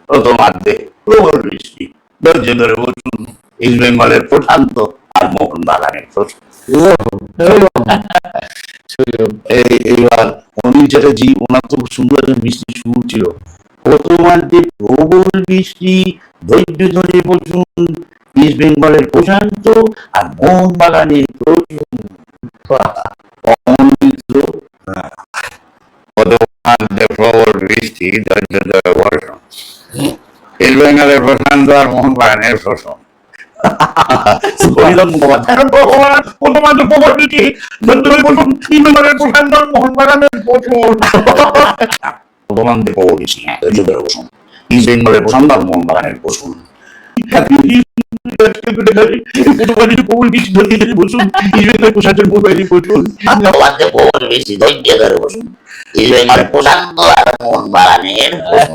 প্রথমার্ধে প্রবল বৃষ্টি, ধৈর্য ধরে বসুন। ইস্ট বেঙ্গলের প্রশান্ত আর মোহনবাগানের প্রশ্ন। এইবার অনিল চ্যাটার্জি, ওনার তো সুন্দর বৃষ্টি শুরু ছিল। প্রথমার্ধে প্রবল বৃষ্টি, ধৈর্য ধরে বসুন। ইস্ট বেঙ্গলের প্রশান্ত আর মোহনবাগানের প্রশ্ন। অমল মিত্র, প্রথমার্ধে প্রবল বৃষ্টি, ধৈর্য ধরে বসুন। ইস্ট বেঙ্গলের প্রশান্ত আর মোহনবাগানের প্রশ্ন। প্রথমার্ধে প্রবল বৃষ্টি, ধৈর্য ধরে বসুন। ইস্ট বেঙ্গলের প্রশান্ত আর মোহনবাগানের প্রশ্ন। প্রথমার্ধে প্রবল বৃষ্টি, ধৈর্য ধরে বসুন। ইস্ট বেঙ্গলের প্রশান্ত আর মোহনবাগানের প্রশ্ন। প্রবল বৃষ্টি, ধৈর্য ধরে বসুন। ইস্ট বেঙ্গলের প্রশান্ত আর মোহনবাগানের প্রশ্ন। প্রবল বৃষ্টি, ধৈর্য ধরে বসুন। ইস্ট বেঙ্গলের প্রশান্ত আর মোহনবাগানের প্রশ্ন।